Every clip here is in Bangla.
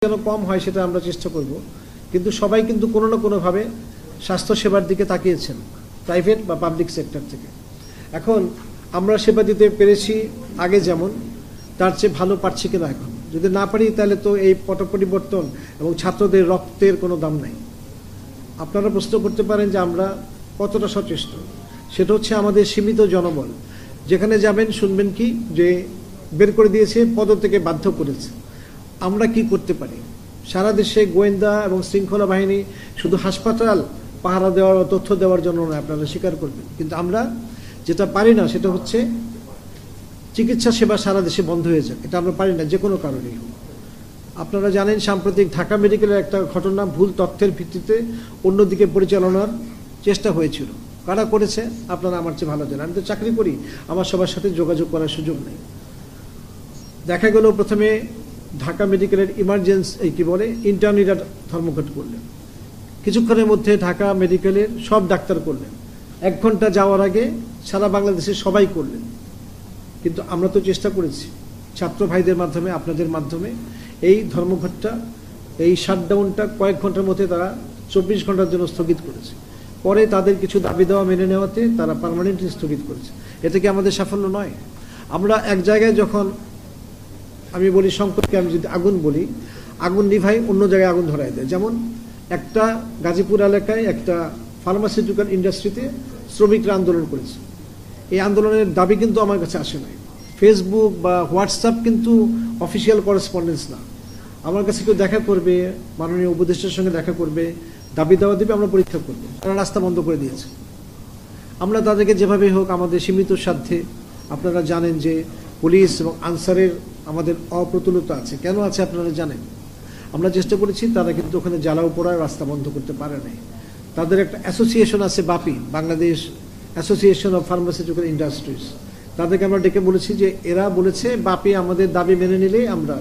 যেন কম হয় সেটা আমরা চেষ্টা করব, কিন্তু সবাই কিন্তু কোনো না কোনোভাবে স্বাস্থ্যসেবার দিকে তাকিয়েছেন, প্রাইভেট বা পাবলিক সেক্টর থেকে। এখন আমরা সেবা দিতে পেরেছি আগে যেমন, তার চেয়ে ভালো পারছি কিনা এখন। যদি না পারি তাহলে তো এই পট পরিবর্তন এবং ছাত্রদের রক্তের কোনো দাম নাই। আপনারা প্রশ্ন করতে পারেন যে আমরা কতটা সচেষ্ট। সেটা হচ্ছে আমাদের সীমিত জনবল। যেখানে যাবেন শুনবেন কি যে বের করে দিয়েছে, পদ থেকে বাধ্য করেছে। আমরা কি করতে পারি? সারা দেশে গোয়েন্দা এবং শৃঙ্খলা বাহিনী শুধু হাসপাতাল পাহারা দেওয়ার তথ্য দেওয়ার জন্য নয়, আপনারা স্বীকার করবেন। কিন্তু আমরা যেটা পারি না সেটা হচ্ছে চিকিৎসা সেবা সারা দেশে বন্ধ হয়ে যায়। এটা আমরা পারি না, যে কোনো কারণেই হোক। আপনারা জানেন সাম্প্রতিক ঢাকা মেডিকেলের একটা ঘটনা ভুল তথ্যের ভিত্তিতে অন্যদিকে পরিচালনার চেষ্টা হয়েছিল। কারা করেছে আপনারা আমার চেয়ে ভালো জানেন। আমি তো চাকরি করি, আমার সবার সাথে যোগাযোগ করার সুযোগ নেই। দেখা গেল প্রথমে ঢাকা মেডিকেলের ইমার্জেন্সি কি বলে ইন্টার্নিরা ধর্মঘট করলেন। কিছুক্ষণের মধ্যে ঢাকা মেডিকেলের সব ডাক্তার করলেন। 1 ঘন্টা যাওয়ার আগে সারা বাংলাদেশে সবাই করলেন। কিন্তু আমরা তো চেষ্টা করেছি ছাত্র ভাইদের মাধ্যমে, আপনাদের মাধ্যমে এই ধর্মঘটটা, এই শাটডাউনটা কয়েক ঘন্টার মধ্যে তারা 24 ঘন্টার জন্য স্থগিত করেছে। পরে তাদের কিছু দাবি দেওয়া মেনে নেওয়াতে তারা পার্মানেন্টলি স্থগিত করেছে। এতে কি আমাদের সাফল্য নয়? আমরা এক জায়গায় যখন আমি বলি সংকটকে, আমি যদি আগুন বলি, আগুন নিভাই অন্য জায়গায় আগুন ধরাই দেয়। যেমন একটা গাজীপুর এলাকায় একটা ফার্মাসিউটিক্যাল ইন্ডাস্ট্রিতে শ্রমিকরা আন্দোলন করেছে। এই আন্দোলনের দাবি কিন্তু আমার কাছে আসে নাই। ফেসবুক বা হোয়াটসঅ্যাপ কিন্তু অফিসিয়াল করেসপন্ডেন্স না। আমার কাছে কেউ দেখা করবে, মাননীয় উপদেষ্টার সঙ্গে দেখা করবে, দাবি দেওয়া দেবে, আমরা পরীক্ষা করবো। তারা রাস্তা বন্ধ করে দিয়েছে। আমরা তাদেরকে যেভাবে হোক আমাদের সীমিত সাধ্যে, আপনারা জানেন যে পুলিশ এবং আনসারের আমাদের অপ্রতুলতা আছে। কেন আছে আপনারা জানেন। আমরা চেষ্টা করেছি, তারা কিন্তু ওখানে জ্বালাও পোড়ার রাস্তা বন্ধ করতে পারে নাই। তাদের একটা অ্যাসোসিয়েশন আছে BAPI, Bangladesh association of pharmaceutical industries. তাদেরকে আমরা ডেকে বলেছি যে এরা বলেছে বাপি আমাদের দাবি মেনে নিলে আমরা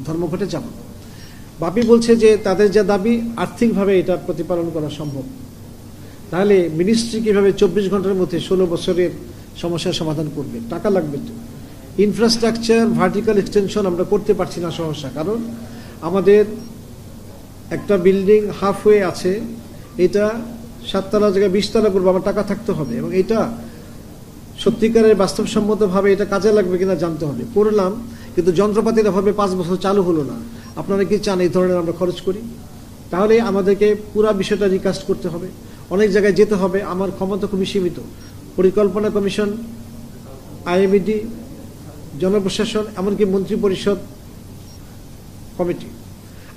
ধর্মঘটে যাব। বাপি বলছে যে তাদের যা দাবি আর্থিকভাবে এটা প্রতিপালন করা সম্ভব। তাহলে মিনিস্ট্রি কিভাবে 24 ঘন্টার মধ্যে 16 বছরের সমস্যার সমাধান করবে? টাকা লাগবে তো। ইনফ্রাস্ট্রাকচার ভার্টিক্যাল এক্সটেনশন আমরা করতে পারছি না সমস্যা, কারণ আমাদের একটা বিল্ডিং হাফ ওয়ে আছে, এটা 7 তলা জায়গায় 20 তলা করবো, আমার টাকা থাকতে হবে এবং এটা সত্যিকারের বাস্তবসম্মতভাবে এটা কাজে লাগবে কিনা জানতে হবে। করলাম, কিন্তু যন্ত্রপাতির অভাবে 5 বছর চালু হলো না। আপনারা কি চান এই ধরনের আমরা খরচ করি? তাহলে আমাদেরকে পুরো বিষয়টা রিকাস্ট করতে হবে, অনেক জায়গায় যেতে হবে। আমার ক্ষমতা খুবই সীমিত। পরিকল্পনা কমিশন, আইএমইডি, জনপ্রশাসন, এমনকি মন্ত্রী পরিষদ কমিটি,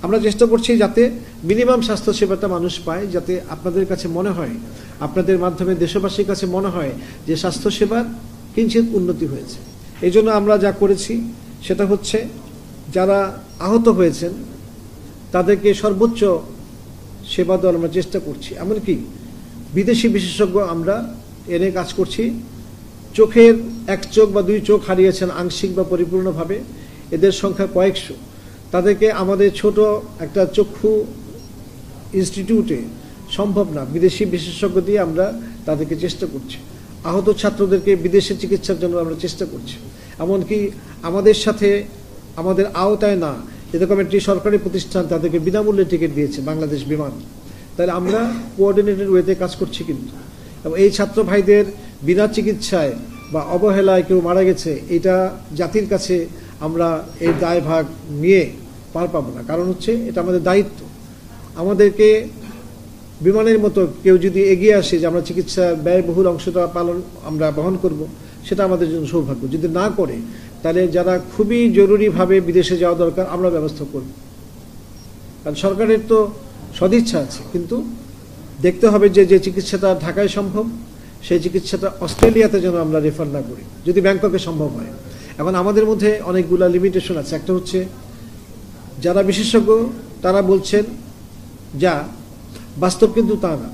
আমরা চেষ্টা করছি যাতে মিনিমাম স্বাস্থ্য সেবাটা মানুষ পায়, যাতে আপনাদের কাছে মনে হয়, আপনাদের মাধ্যমে দেশবাসীর কাছে মনে হয় যে স্বাস্থ্যসেবার কিঞ্চিত উন্নতি হয়েছে। এই জন্য আমরা যা করেছি সেটা হচ্ছে যারা আহত হয়েছেন তাদেরকে সর্বোচ্চ সেবা দেওয়ার আমরা চেষ্টা করছি। এমনকি বিদেশি বিশেষজ্ঞ আমরা এনে কাজ করছি। চোখের 1 চোখ বা 2 চোখ হারিয়েছেন আংশিক বা পরিপূর্ণভাবে, এদের সংখ্যা কয়েকশো। তাদেরকে আমাদের ছোট একটা চক্ষু ইনস্টিটিউটে সম্ভব না, বিদেশি বিশেষজ্ঞ দিয়ে আমরা তাদেরকে চেষ্টা করছি। আহত ছাত্রদেরকে বিদেশে চিকিৎসার জন্য আমরা চেষ্টা করছি। এমনকি আমাদের সাথে, আমাদের আওতায় না এরকম একটি সরকারি প্রতিষ্ঠান তাদেরকে বিনামূল্যে টিকিট দিয়েছে, বাংলাদেশ বিমান। তাহলে আমরা কোঅর্ডিনেটেড ওয়েতে কাজ করছি কিন্তু। এবং এই ছাত্র ভাইদের বিনা চিকিৎসায় বা অবহেলায় কেউ মারা গেছে, এটা জাতির কাছে আমরা এই দায়ভাগ নিয়ে পার পাবো না। কারণ হচ্ছে এটা আমাদের দায়িত্ব। আমাদেরকে বিমানের মতো কেউ যদি এগিয়ে আসে যে আমরা চিকিৎসা ব্যয়বহুল অংশটা আমরা বহন করব, সেটা আমাদের জন্য সৌভাগ্য। যদি না করে তাহলে যারা খুবই জরুরিভাবে বিদেশে যাওয়া দরকার আমরা ব্যবস্থা করব। কারণ সরকারের তো সদিচ্ছা আছে, কিন্তু দেখতে হবে যে যে চিকিৎসাটা ঢাকায় সম্ভব সেই চিকিৎসাটা অস্ট্রেলিয়াতে যেন আমরা রেফার না করি, যদি ব্যাংককে সম্ভব হয়। এখন আমাদের মধ্যে অনেকগুলো লিমিটেশন আছে। একটা হচ্ছে যারা বিশেষজ্ঞ তারা বলছেন যা, বাস্তব কিন্তু তা না।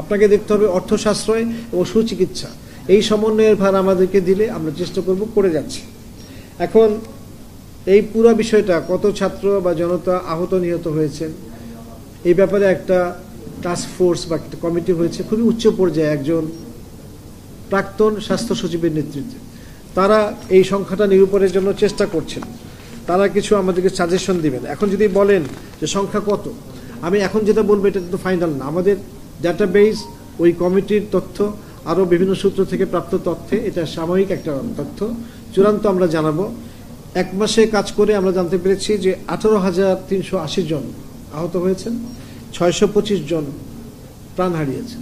আপনাকে দেখতে হবে অর্থ সাশ্রয় এবং সুচিকিৎসা, এই সমন্বয়ের ভার আমাদেরকে দিলে আমরা চেষ্টা করব, করে যাচ্ছি। এখন এই পুরো বিষয়টা, কত ছাত্র বা জনতা আহত নিহত হয়েছেন, এই ব্যাপারে একটা টাস্ক ফোর্স বা একটা কমিটি হয়েছে খুবই উচ্চ পর্যায়ে একজন প্রাক্তন স্বাস্থ্য সচিবের নেতৃত্বে। তারা এই সংখ্যাটা নিরূপণের জন্য চেষ্টা করছেন। তারা কিছু আমাদেরকে সাজেশন দিবেন। এখন যদি বলেন যে সংখ্যা কত, আমি এখন যেটা বলবো এটা কিন্তু ফাইনাল না। আমাদের ডাটাবেস, ওই কমিটির তথ্য, আরও বিভিন্ন সূত্র থেকে প্রাপ্ত তথ্যে এটা সাময়িক একটা তথ্য, চূড়ান্ত আমরা জানাবো। 1 মাসে কাজ করে আমরা জানতে পেরেছি যে 18,380 জন আহত হয়েছেন, 625 জন প্রাণ হারিয়েছেন।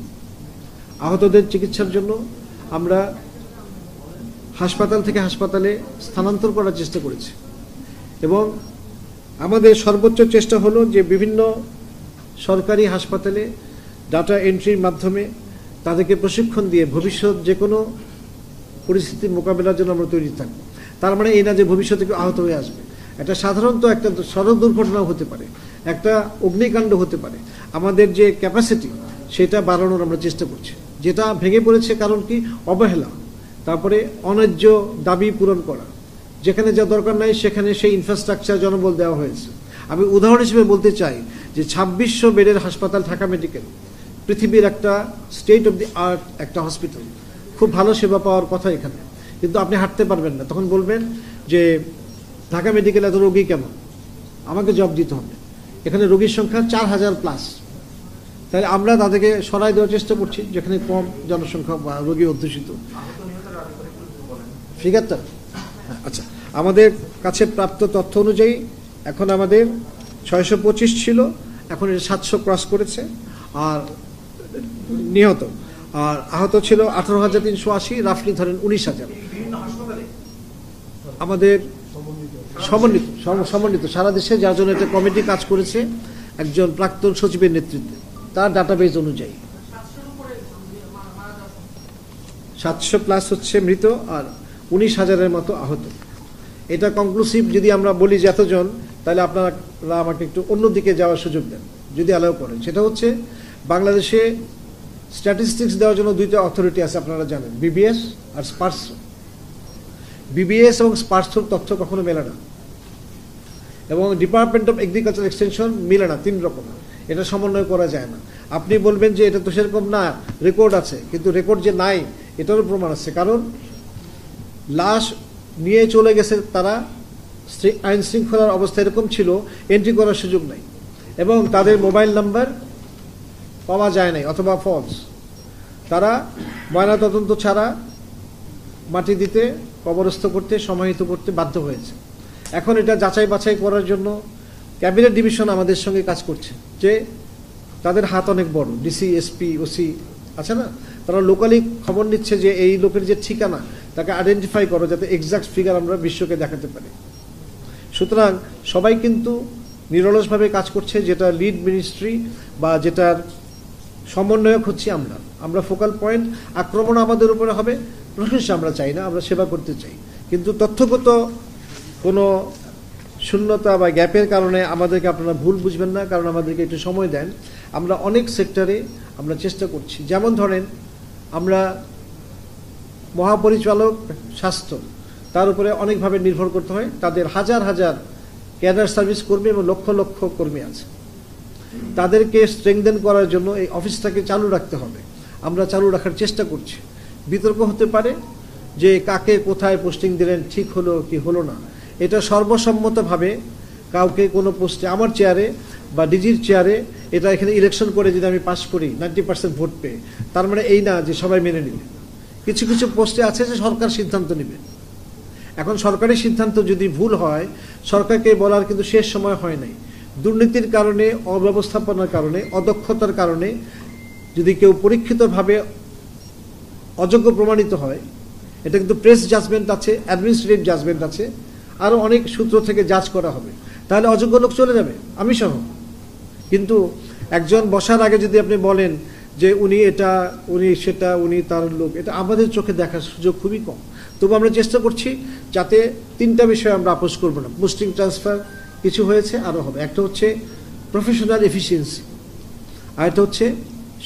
আহতদের চিকিৎসার জন্য আমরা হাসপাতাল থেকে হাসপাতালে স্থানান্তর করার চেষ্টা করেছি, এবং আমাদের সর্বোচ্চ চেষ্টা হলো যে বিভিন্ন সরকারি হাসপাতালে ডাটা এন্ট্রির মাধ্যমে তাদেরকে প্রশিক্ষণ দিয়ে ভবিষ্যৎ যে কোনো পরিস্থিতি মোকাবেলার জন্য আমরা তৈরি থাকব। তার মানে এই না যে ভবিষ্যতে কেউ আহত হয়ে আসবে। এটা সাধারণত একটা সড়ক দুর্ঘটনাও হতে পারে, একটা অগ্নিকাণ্ড হতে পারে। আমাদের যে ক্যাপাসিটি সেটা বাড়ানোর আমরা চেষ্টা করছি। যেটা ভেঙে পড়েছে কারণ কি? অবহেলা, তারপরে অন্যায্য দাবি পূরণ করা, যেখানে যা দরকার নাই সেখানে সেই ইনফ্রাস্ট্রাকচার জনবল দেওয়া হয়েছে। আমি উদাহরণ হিসেবে বলতে চাই যে 2600 বেডের হাসপাতাল ঢাকা মেডিকেল পৃথিবীর একটা স্টেট অফ দি আর্ট একটা হসপিটাল, খুব ভালো সেবা পাওয়ার কথা এখানে, কিন্তু আপনি হাঁটতে পারবেন না। তখন বলবেন যে ঢাকা মেডিকেল এত রোগী কেন? আমাকে জবাব দিতে হবে। এখানে রোগীর সংখ্যা 4000+। তাহলে আমরা তাদেরকে সরাই দেওয়ার চেষ্টা করছি যেখানে কম জনসংখ্যা বা রোগী অধ্যুষিত। ফিগারটা আচ্ছা, আমাদের কাছে প্রাপ্ত তথ্য অনুযায়ী এখন আমাদের 625 ছিল, এখন এটা 700 ক্রস করেছে। আর নিহত আর আহত ছিল 18,380, রাফলি ধরেন 19,000। আমাদের সমন্বিত সারা দেশে, যার জন্য একটা কমিটি কাজ করেছে একজন প্রাক্তন সচিবের নেতৃত্বে, তার ডাটাবেজ অনুযায়ী 700+ হচ্ছে মৃত আর 19,000-এর মতো আহত। এটা কনক্লুসিভ যদি আমরা বলি যে এতজন, তাহলে আপনারা আমাকে একটু অন্যদিকে যাওয়ার সুযোগ দেন যদি অ্যালাউ করেন। সেটা হচ্ছে বাংলাদেশে স্ট্যাটিস্টিক্স দেওয়ার জন্য 2টা অথরিটি আছে, আপনারা জানেন, বিবিএস আর স্পার্সো। বিবিএস এবং স্পার্সোর তথ্য কখনো মেলে না, এবং ডিপার্টমেন্ট অফ এগ্রিকালচার এক্সটেনশন মিলে না। 3 রকম, এটা সমন্বয় করা যায় না। আপনি বলবেন যে এটা তো সেরকম না, রেকর্ড আছে, কিন্তু রেকর্ড যে নাই এটারও প্রমাণ আছে। কারণ লাশ নিয়ে চলে গেছে তারা, আইন শৃঙ্খলার অবস্থা এরকম ছিল এন্ট্রি করার সুযোগ নাই, এবং তাদের মোবাইল নাম্বার পাওয়া যায় নাই অথবা ফলস। তারা ময়নাতদন্ত ছাড়া মাটি দিতে, কবরস্থ করতে, সমাহিত করতে বাধ্য হয়েছে। এখন এটা যাচাই বাছাই করার জন্য ক্যাবিনেট ডিভিশন আমাদের সঙ্গে কাজ করছে, যে তাদের হাত অনেক বড়, ডিসি, এসপি, ওসি আছে না, তারা লোকালি খবর নিচ্ছে যে এই লোকের যে ঠিকানা তাকে আইডেন্টিফাই করো, যাতে এক্সাক্ট ফিগার আমরা বিশ্বকে দেখাতে পারি। সুতরাং সবাই কিন্তু নিরলসভাবে কাজ করছে, যেটা লিড মিনিস্ট্রি বা যেটার সমন্বয়ক হচ্ছে আমরা ফোকাল পয়েন্ট। আক্রমণ আমাদের উপরে হবে, প্রশংসা আমরা চাই না, আমরা সেবা করতে চাই। কিন্তু তথ্যগত কোনো শূন্যতা বা গ্যাপের কারণে আমাদেরকে আপনারা ভুল বুঝবেন না, কারণ আমাদেরকে একটু সময় দেন। আমরা অনেক সেক্টরে আমরা চেষ্টা করছি। যেমন ধরেন, আমরা মহাপরিচালক স্বাস্থ্য, তার উপরে অনেকভাবে নির্ভর করতে হয়। তাদের হাজার হাজার ক্যাডার সার্ভিস কর্মী এবং লক্ষ লক্ষ কর্মী আছে। তাদেরকে স্ট্রেংথেন করার জন্য এই অফিসটাকে চালু রাখতে হবে। আমরা চালু রাখার চেষ্টা করছি। বিতর্ক হতে পারে যে কাকে কোথায় পোস্টিং দিলেন, ঠিক হলো কি হলো না। এটা সর্বসম্মতভাবে কাউকে কোনো পোস্টে, আমার চেয়ারে বা ডিজির চেয়ারে, এটা এখানে ইলেকশন করে যদি আমি পাস করি 90% ভোট পেয়ে, তার মানে এই না যে সবাই মেনে নিবে। কিছু কিছু পোস্টে আছে যে সরকার সিদ্ধান্ত নেবে। এখন সরকারি সিদ্ধান্ত যদি ভুল হয়, সরকারকে বলার কিন্তু শেষ সময় হয় নাই। দুর্নীতির কারণে, অব্যবস্থাপনার কারণে, অদক্ষতার কারণে যদি কেউ পরীক্ষিতভাবে অযোগ্য প্রমাণিত হয়, এটা কিন্তু প্রেস জাজমেন্ট আছে, অ্যাডমিনিস্ট্রেটিভ জাজমেন্ট আছে, আরও অনেক সূত্র থেকে জাজ করা হবে। তাহলে অযোগ্য লোক চলে যাবে, আমি সহ। কিন্তু একজন বসার আগে যদি আপনি বলেন যে উনি এটা, উনি সেটা, উনি তার লোক, এটা আমাদের চোখে দেখার সুযোগ খুবই কম। তবু আমরা চেষ্টা করছি যাতে 3টা বিষয় আমরা আপোষ করবো না। পোস্টিং ট্রান্সফার কিছু হয়েছে, আরও হবে। একটা হচ্ছে প্রফেশনাল এফিসিয়েন্সি, আরেকটা হচ্ছে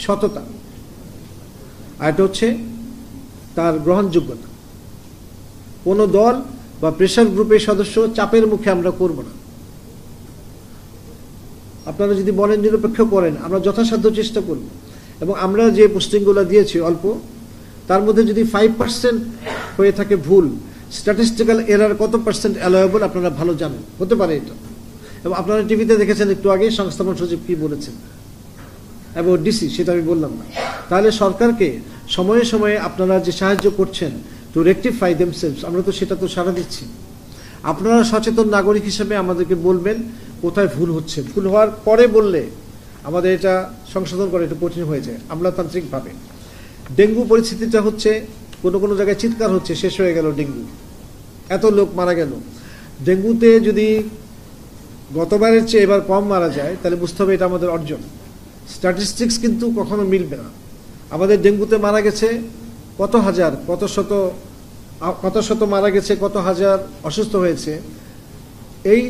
সততা, আরেকটা হচ্ছে তার গ্রহণযোগ্যতা। কোনো দল বা প্রেশার গ্রুপের সদস্য চাপের মুখে আমরা করব না। আপনারা যদি বলেন নিরপেক্ষ করেন, আমরা যথাসাধ্য চেষ্টা করব। এবং আমরা যে পোস্টিংগুলো দিয়েছি অল্প, তার মধ্যে যদি 5% হয়ে থাকে ভুল, স্ট্যাটিস্টিক্যাল এরার কত পার্সেন্ট অ্যালাওয়েবল আপনারা ভালো জানেন, হতে পারে এটা। এবং আপনারা টিভিতে দেখেছেন একটু আগে সংস্থাপন সচিব কি বলেছেন এবং ডিসি, সেটা আমি বললাম না। তাহলে সরকারকে সময়ে সময়ে আপনারা যে সাহায্য করছেন টু রেকটিফাই দেমসেলভস, আমরা তো সেটা তো সাড়া দিচ্ছি। আপনারা সচেতন নাগরিক হিসেবে আমাদেরকে বলবেন কোথায় ভুল হচ্ছে। ভুল হওয়ার পরে বললে আমাদের এটা সংশোধন করা একটু কঠিন হয়ে যায় আমলাতান্ত্রিকভাবে। ডেঙ্গু পরিস্থিতিটা হচ্ছে, কোনো কোনো জায়গায় চিৎকার হচ্ছে শেষ হয়ে গেল ডেঙ্গু, এত লোক মারা গেল। ডেঙ্গুতে যদি গতবারের চেয়ে এবার কম মারা যায় তাহলে বুঝতে হবে এটা আমাদের অর্জন। স্ট্যাটিস্টিক্স কিন্তু কখনো মিলবে না। আমাদের ডেঙ্গুতে মারা গেছে কত হাজার, কত শত মারা গেছে, কত হাজার অসুস্থ হয়েছে, এই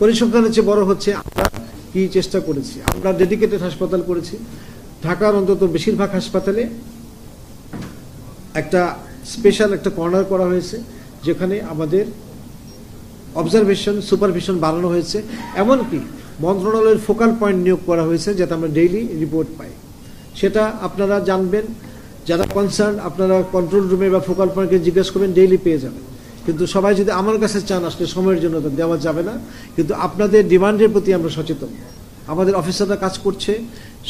পরিসংখ্যানের চেয়ে বড় হচ্ছে আমরা কি চেষ্টা করেছি। আমরা ডেডিকেটেড হাসপাতাল করেছি। ঢাকার অন্তত বেশিরভাগ হাসপাতালে একটা স্পেশাল একটা কর্নার করা হয়েছে যেখানে আমাদের অবজারভেশন সুপারভিশন বাড়ানো হয়েছে। এমনকি মন্ত্রণালয়ের ফোকাল পয়েন্ট নিয়োগ করা হয়েছে যাতে আমরা ডেইলি রিপোর্ট পাই। সেটা আপনারা জানবেন, যারা কনসার্ন আপনারা কন্ট্রোল রুমে বা ফোকাল পয়েন্টকে জিজ্ঞেস করবেন, ডেইলি পেয়ে যাবেন। কিন্তু সবাই যদি আমার কাছে চান আসলে সময়ের জন্য তো দেওয়া যাবে না। কিন্তু আপনাদের ডিমান্ডের প্রতি আমরা সচেতন। আমাদের অফিসাররা কাজ করছে।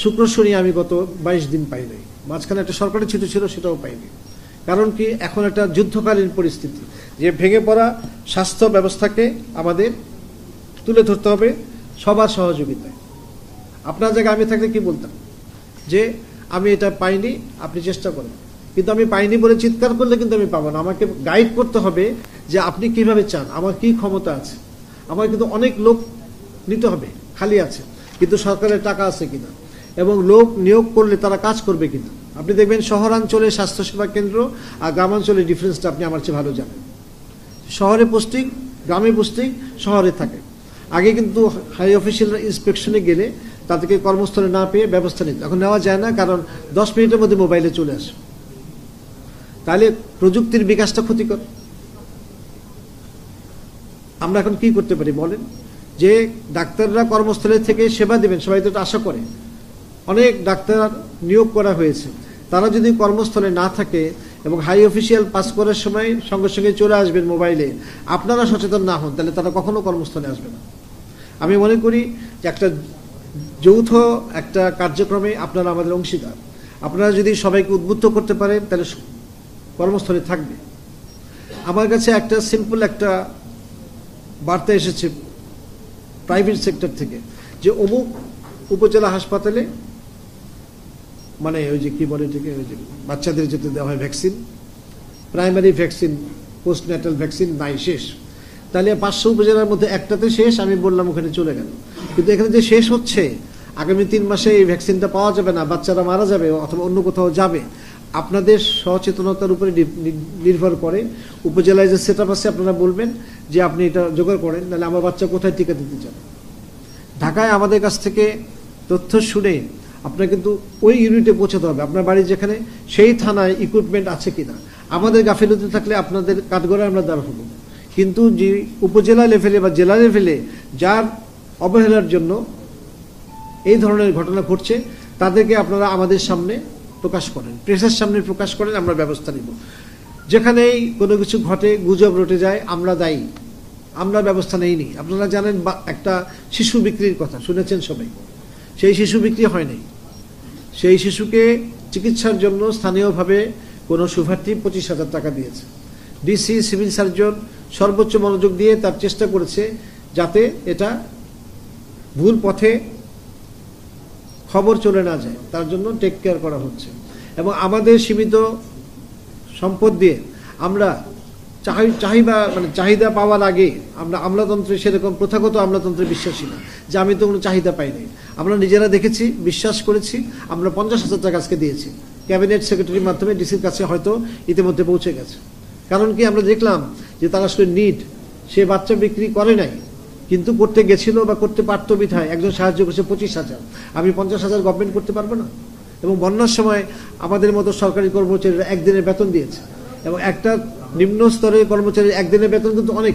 শুক্র শনি আমি গত 22 দিন পাই নাই। মাঝখানে একটা সরকারি ছুটি ছিল, সেটাও পাইনি। কারণ কি, এখন একটা যুদ্ধকালীন পরিস্থিতি, যে ভেঙে পড়া স্বাস্থ্য ব্যবস্থাকে আমাদের তুলে ধরতে হবে সবার সহযোগিতায়। আপনার জায়গায় আমি থাকলে কি বলতাম যে আমি এটা পাইনি, আপনি চেষ্টা করেন। কিন্তু আমি পাইনি বলে চিৎকার করলে কিন্তু আমি পাবো না। আমাকে গাইড করতে হবে যে আপনি কিভাবে চান, আমার কি ক্ষমতা আছে। আমার কিন্তু অনেক লোক নিতে হবে, খালি আছে, কিন্তু সরকারের টাকা আছে কিনা এবং লোক নিয়োগ করলে তারা কাজ করবে কিনা। আপনি দেখবেন শহরাঞ্চলে স্বাস্থ্যসেবা কেন্দ্র আর গ্রামাঞ্চলে ডিফারেন্সটা আপনি আমার চেয়ে ভালো জানেন। শহরে পোস্টিং, গ্রামে পোস্টিং, শহরে থাকে। আগে কিন্তু হাই অফিসিয়ালরা ইন্সপেকশনে গেলে তাদেরকে কর্মস্থলে না পেয়ে ব্যবস্থা নিত, এখন নেওয়া যায় না, কারণ 10 মিনিটের মধ্যে মোবাইলে চলে আসে। তাহলে প্রযুক্তির বিকাশটা ক্ষতিকর। আমরা এখন কি করতে পারি বলেন, যে ডাক্তাররা কর্মস্থলে থেকে সেবা দেবেন, সবাই তো আশা করে। অনেক ডাক্তার নিয়োগ করা হয়েছে, তারা যদি কর্মস্থলে না থাকে এবং হাই অফিসিয়াল পাস করার সময় সঙ্গে সঙ্গে চলে আসবেন মোবাইলে, আপনারা সচেতন না হন, তাহলে তারা কখনো কর্মস্থলে আসবে না। আমি মনে করি যে একটা যৌথ একটা কার্যক্রমে আপনারা আমাদের অংশীদার। আপনারা যদি সবাইকে উদ্বুদ্ধ করতে পারেন তাহলে কর্মস্থলে থাকবে। আমার কাছে একটা সিম্পল একটা বার্তা এসেছে প্রাইভেট সেক্টর থেকে, যে অমুক উপজেলা হাসপাতালে, মানে ওই যে কি বলে এটাকে, ওই যে বাচ্চাদের যেতে দেওয়া হয় vaccine, primary vaccine, post natal vaccine নাই, শেষ। তাহলে 500 উপজেলার মধ্যে একটাতে শেষ, আমি বললাম ওখানে চলে গেল। কিন্তু এখানে যে শেষ হচ্ছে, আগামী 3 মাসে এই ভ্যাকসিনটা পাওয়া যাবে না, বাচ্চারা মারা যাবে অথবা অন্য কোথাও যাবে। আপনাদের সচেতনতার উপরে নির্ভর করে। উপজেলায় যে সেট আপ আছে আপনারা বলবেন যে আপনি এটা জোগাড় করেন, নাহলে আমার বাচ্চা কোথায় টিকা দিতে যাবে। ঢাকায় আমাদের কাছ থেকে তথ্য শুনে আপনার কিন্তু ওই ইউনিটে পৌঁছাতে হবে, আপনার বাড়ি যেখানে, সেই থানায় ইকুইপমেন্ট আছে কিনা। আমাদের গাফিলতি থাকলে আপনাদের কাঠগড়ায় আমরা দাঁড় হব। কিন্তু যে উপজেলা লেভেলে বা জেলা লেভেলে যার অবহেলার জন্য এই ধরনের ঘটনা ঘটছে, তাদেরকে আপনারা আমাদের সামনে প্রকাশ করেন, প্রেসের সামনে প্রকাশ করেন, আমরা ব্যবস্থা নিব। যেখানেই কোনো কিছু ঘটে, গুজব রটে যায়, আমরা দায়ী, আমরা ব্যবস্থা নেইনি। আপনারা জানেন একটা শিশু বিক্রির কথা শুনেছেন সবাই, সেই শিশু বিক্রি হয় নাই। সেই শিশুকে চিকিৎসার জন্য স্থানীয়ভাবে কোনো শুভার্থী 25,000 টাকা দিয়েছে। ডিসি, সিভিল সার্জন সর্বোচ্চ মনোযোগ দিয়ে তার চেষ্টা করেছে যাতে এটা ভুল পথে খবর চলে না যায়, তার জন্য টেক কেয়ার করা হচ্ছে। এবং আমাদের সীমিত সম্পদ দিয়ে আমরা চাহিদা পাওয়ার আগে আমরা আমলাতন্ত্রে, সেরকম প্রথাগত আমলাতন্ত্রে বিশ্বাসী না, যে আমি তো কোনো চাহিদা পাইনি। আমরা নিজেরা দেখেছি, বিশ্বাস করেছি, আমরা 50,000 টাকা আজকে দিয়েছি ক্যাবিনেট সেক্রেটারির মাধ্যমে, ডিসির কাছে হয়তো ইতিমধ্যে পৌঁছে গেছে। কারণ কি, আমরা দেখলাম যে তার আসলে নিড, সে বাচ্চা বিক্রি করে নাই, কিন্তু করতে গেছিল বা করতে পারতো বিধায় একজন সাহায্য করেছে 25,000। আমি 50,000 গভর্নমেন্ট করতে পারবো না। এবং বন্যার সময় আমাদের মতো সরকারি কর্মচারীরা একদিনের বেতন দিয়েছে, এবং একটা নিম্ন স্তরের কর্মচারীর একদিনের বেতন কিন্তু অনেক।